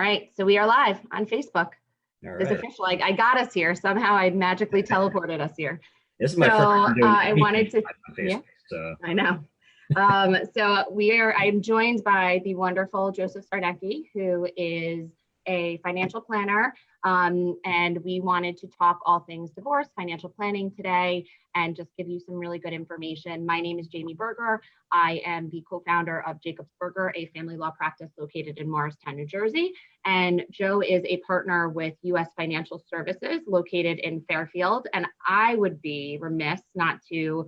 right, so we are live on Facebook. All It's right. official. I got us here. Somehow I magically teleported us here. This is my So first time doing I wanted to, on yeah, Facebook. So I know. I'm joined by the wonderful Joseph Sarnecki, who is a financial planner. And we wanted to talk all things divorce, financial planning today, and just give you some really good information. My name is Jamie Berger. I am the co-founder of Jacobs Berger, a family law practice located in Morristown, New Jersey. And Joe is a partner with US Financial Services located in Fairfield. And I would be remiss not to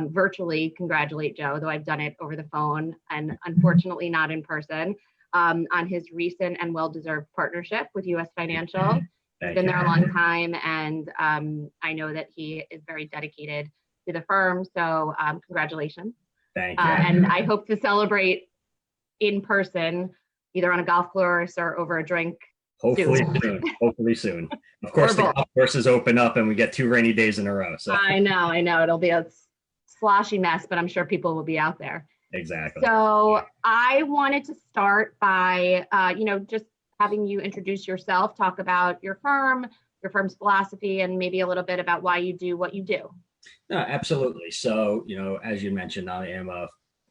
virtually congratulate Joe, though I've done it over the phone and unfortunately not in person, on his recent and well-deserved partnership with US Financial. He's been there a long time, and I know that he is very dedicated to the firm. So congratulations. thank you. And I hope to celebrate in person, either on a golf course or over a drink. Hopefully soon. Hopefully soon. Of course, the golf courses open up and we get 2 rainy days in a row. So I know. It'll be a sloshy mess, but I'm sure people will be out there. Exactly. So I wanted to start by, just having you introduce yourself, talk about your firm's philosophy, and maybe a little bit about why you do what you do. No, absolutely. So, as you mentioned, I am a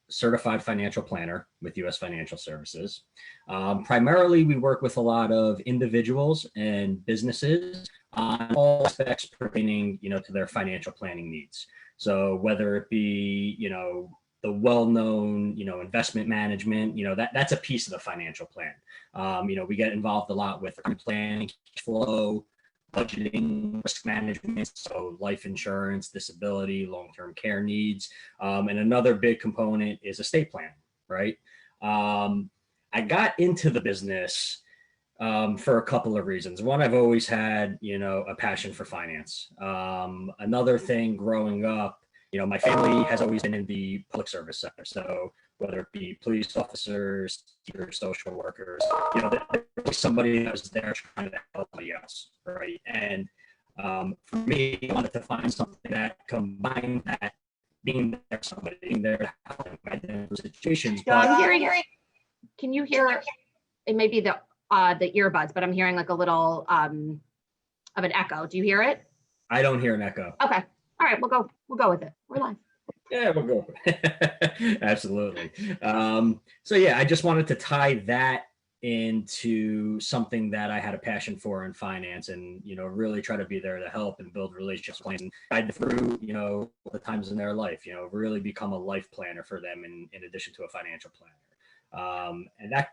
certified financial planner with US Financial Services. Primarily, we work with a lot of individuals and businesses on all aspects pertaining, to their financial planning needs. So whether it be, the well-known, investment management, that's a piece of the financial plan. We get involved a lot with planning, cash flow, budgeting, risk management, so life insurance, disability, long-term care needs. And another big component is estate planning, right? I got into the business for a couple of reasons. One, I've always had, a passion for finance. Another thing growing up, my family has always been in the public service sector. So whether it be police officers, teachers, social workers, there's somebody that was there trying to help somebody else, right? And for me, I wanted to find something that combined that being there, somebody being there to help in those situations. So I'm hearing, can you hear, it may be the earbuds, but I'm hearing like a little of an echo. Do you hear it? I don't hear an echo. Okay. All right, we'll go with it. We're live. Yeah, we'll go. Absolutely. So yeah, I just wanted to tie that into something that I had a passion for in finance, and really try to be there to help and build relationships and guide them through the times in their life. Really become a life planner for them in addition to a financial planner. And that.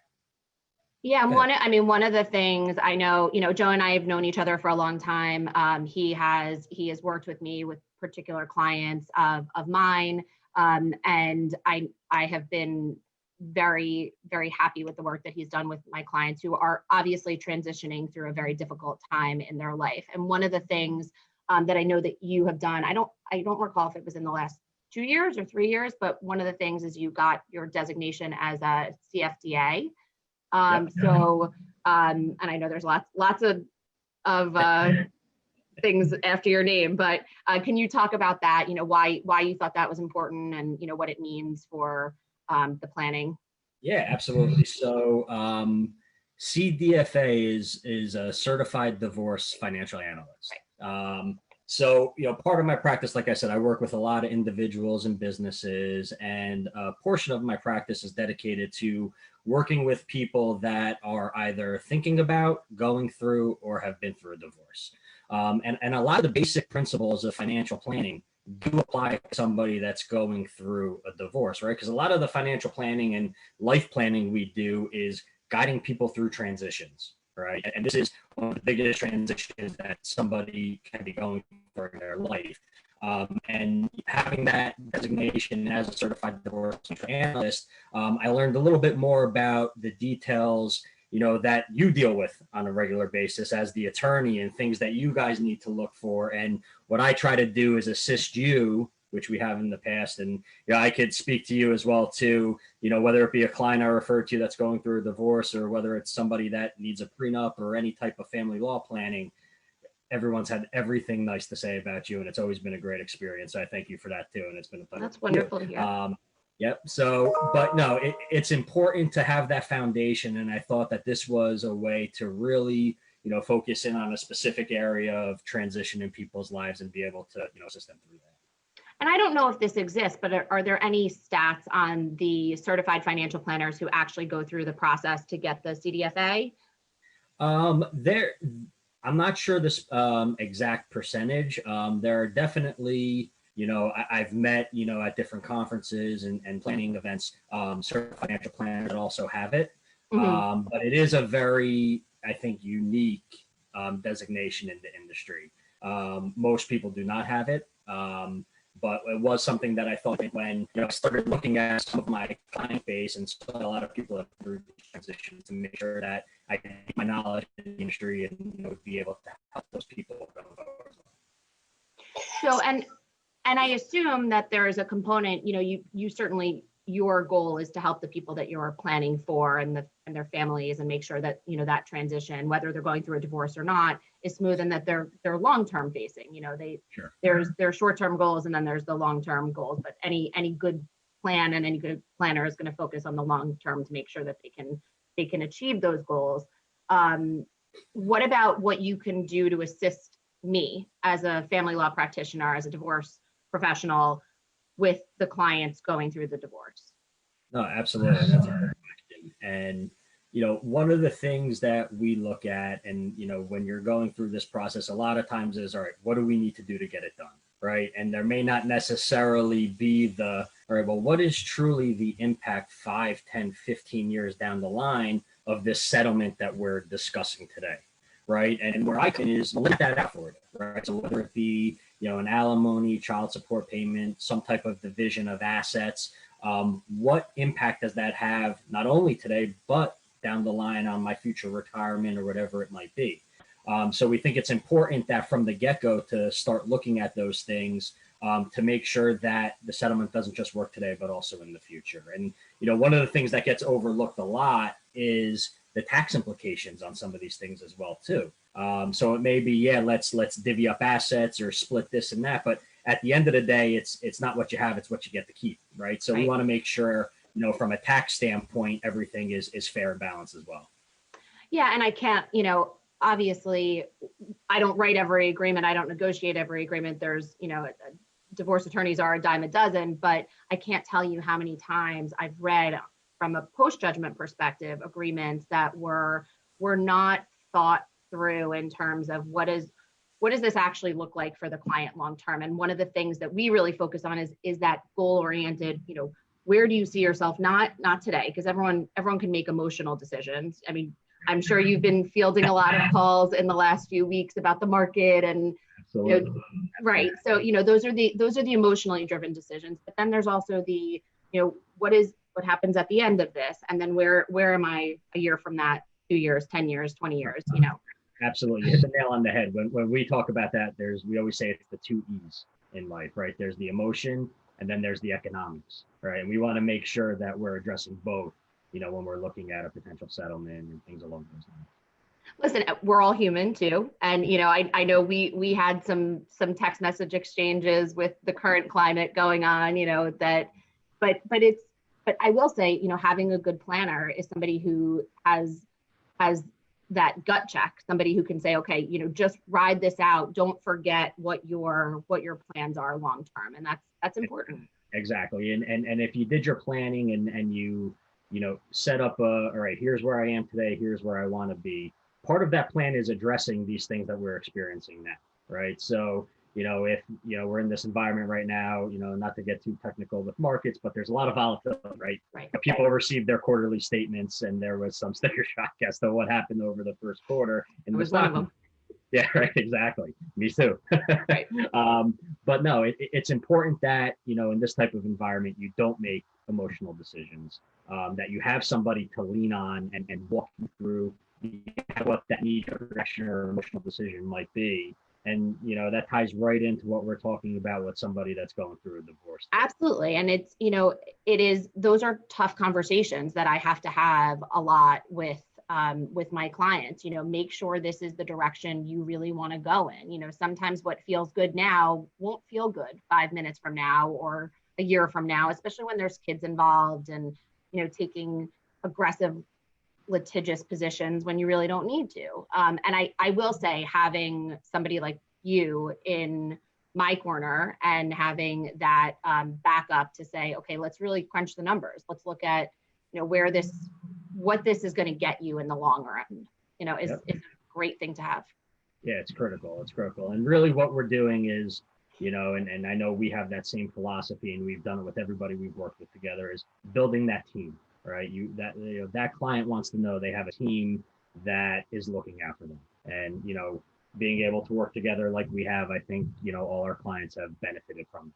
Yeah, one of the things I know, Joe and I have known each other for a long time. He has worked with me with particular clients of mine, and I have been very, very happy with the work that he's done with my clients who are obviously transitioning through a very difficult time in their life. And one of the things that I know that you have done, I don't recall if it was in the last 2 years or 3 years, but one of the things is you got your designation as a CFDA. And I know there's lots of things after your name, but can you talk about that? Why you thought that was important, and what it means for the planning? Yeah, absolutely. So CDFA is a certified divorce financial analyst. Right. So, part of my practice, like I said, I work with a lot of individuals and businesses, and a portion of my practice is dedicated to working with people that are either thinking about, going through, or have been through a divorce. And a lot of the basic principles of financial planning do apply to somebody that's going through a divorce, right? Because a lot of the financial planning and life planning we do is guiding people through transitions, right? And this is one of the biggest transitions that somebody can be going through in their life. And having that designation as a certified divorce analyst, I learned a little bit more about the details, that you deal with on a regular basis as the attorney, and things that you guys need to look for. And what I try to do is assist you, which we have in the past. And I could speak to you as well too, whether it be a client I refer to that's going through a divorce, or whether it's somebody that needs a prenup or any type of family law planning. Everyone's had everything nice to say about you, and it's always been a great experience. So I thank you for that too. And it's been a pleasure. That's wonderful to hear. Yep. So, but no, it's important to have that foundation. And I thought that this was a way to really, focus in on a specific area of transition in people's lives and be able to, assist them through that. And I don't know if this exists, but are there any stats on the certified financial planners who actually go through the process to get the CDFA? I'm not sure this exact percentage. There are definitely, I've met, at different conferences and planning events, certain financial planners that also have it. Mm-hmm. But it is a very, I think, unique designation in the industry. Most people do not have it. But it was something that I thought when I started looking at some of my client base and saw a lot of people have through these transitions to make sure that I can keep my knowledge in the industry and be able to help those people. So, and I assume that there is a component, you certainly, your goal is to help the people that you're planning for and their families, and make sure that, that transition, whether they're going through a divorce or not, is smooth, and that they're long-term facing. Sure. There's short-term goals, and then there's the long-term goals, but any good plan and any good planner is going to focus on the long-term to make sure that they can achieve those goals. What about what you can do to assist me as a family law practitioner, as a divorce professional, with the clients going through the divorce? No, absolutely. That's a great question. And, one of the things that we look at, and, when you're going through this process, a lot of times is, all right, what do we need to do to get it done? Right. And there may not necessarily be all right, well, what is truly the impact 5, 10, 15 years down the line of this settlement that we're discussing today? Right. And where I can is look that out for you. Right. So whether it be, an alimony, child support payment, some type of division of assets, what impact does that have not only today, but down the line on my future retirement or whatever it might be? So we think it's important that from the get-go to start looking at those things to make sure that the settlement doesn't just work today, but also in the future. And, one of the things that gets overlooked a lot is the tax implications on some of these things as well, too. So it may be, let's divvy up assets or split this and that. But at the end of the day, it's not what you have, it's what you get to keep. Right. So we want to make sure, from a tax standpoint, everything is fair and balanced as well. Yeah. And I can't, obviously, I don't write every agreement. I don't negotiate every agreement. There's, divorce attorneys are a dime a dozen, but I can't tell you how many times I've read from a post-judgment perspective agreements that were not thought through in terms of what does this actually look like for the client long term. And one of the things that we really focus on is that goal oriented, where do you see yourself, not today, because everyone can make emotional decisions. I mean, I'm sure you've been fielding a lot of calls in the last few weeks about the market and right. So, those are the emotionally driven decisions, but then there's also the, what happens at the end of this? And then where am I a year from that, 2 years, 10 years, 20 years, Absolutely. You hit the nail on the head. When we talk about that, we always say it's the 2 E's in life, right? There's the emotion and then there's the economics, right? And we want to make sure that we're addressing both, when we're looking at a potential settlement and things along those lines. Listen, we're all human too. And, I know we had some text message exchanges with the current climate going on, but I will say, having a good planner is somebody who has that gut check, somebody who can say, okay, just ride this out. Don't forget what your plans are long term. And that's important. Exactly. And if you did your planning and you set up all right, here's where I am today, here's where I want to be. Part of that plan is addressing these things that we're experiencing now, right? So, if, we're in this environment right now, not to get too technical with markets, but there's a lot of volatility, right? Right. People received their quarterly statements and there was some sticker shock as to what happened over the first quarter. It was one of them. Yeah, right. Exactly. Me too. Right. But no, it's important that, in this type of environment, you don't make emotional decisions, that you have somebody to lean on and walk you through what that need or direction or emotional decision might be. And, that ties right into what we're talking about with somebody that's going through a divorce. Absolutely. And it's, those are tough conversations that I have to have a lot with my clients, make sure this is the direction you really want to go in. Sometimes what feels good now won't feel good 5 minutes from now or a year from now, especially when there's kids involved and, taking aggressive litigious positions when you really don't need to. And I will say, having somebody like you in my corner and having that backup to say, okay, let's really crunch the numbers. Let's look at, what this is going to get you in the long run, is a great thing to have. Yeah, it's critical. It's critical. And really what we're doing is, and I know we have that same philosophy, and we've done it with everybody we've worked with together, is building that team, right? That client wants to know they have a team that is looking after them. And, being able to work together like we have, I think, all our clients have benefited from.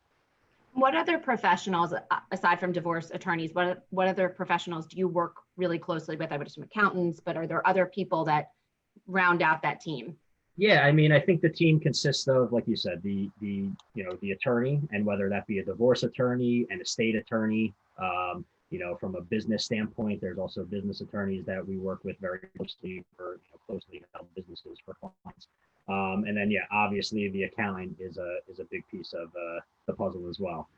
What other professionals, aside from divorce attorneys, what other professionals do you work really closely with? I would assume accountants, but are there other people that round out that team? Yeah, I mean, I think the team consists of, like you said, the attorney, and whether that be a divorce attorney, an estate attorney, from a business standpoint, there's also business attorneys that we work with very closely for closely held businesses for clients. And then, obviously the accounting is a big piece of the puzzle as well.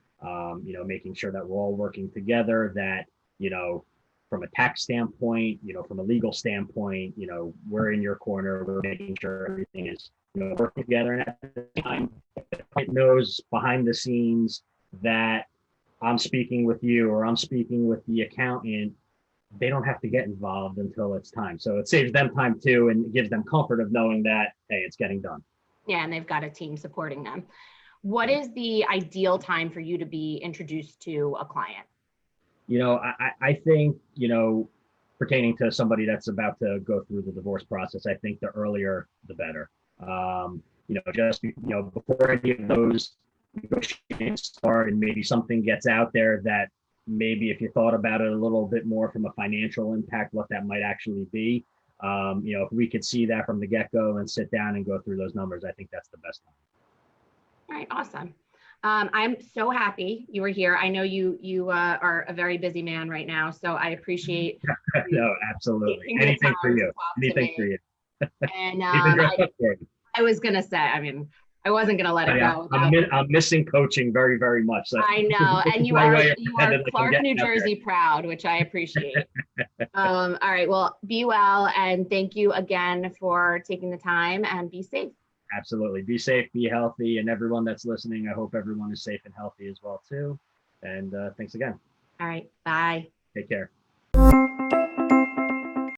Making sure that we're all working together, that, from a tax standpoint, from a legal standpoint, we're in your corner, we're making sure everything is, working together. And at the time, it knows behind the scenes that I'm speaking with you or I'm speaking with the accountant, they don't have to get involved until it's time. So it saves them time too, and it gives them comfort of knowing that, hey, it's getting done. Yeah, and they've got a team supporting them. What is the ideal time for you to be introduced to a client? I think, pertaining to somebody that's about to go through the divorce process, I think the earlier, the better. Just, before any of those negotiations start and maybe something gets out there that maybe if you thought about it a little bit more from a financial impact, what that might actually be, if we could see that from the get-go and sit down and go through those numbers, I think that's the best time. All right, awesome. I'm so happy you were here. I know you are a very busy man right now, so I appreciate. No, absolutely. Anything for you. Anything for you. And I was gonna say, I wasn't gonna let it go. I'm missing coaching very, very much. So I know, and you are Clark, New Jersey proud, which I appreciate. All right, well, be well, and thank you again for taking the time, and be safe. Absolutely. Be safe, be healthy, and everyone that's listening, I hope everyone is safe and healthy as well too. And thanks again. All right, bye. Take care.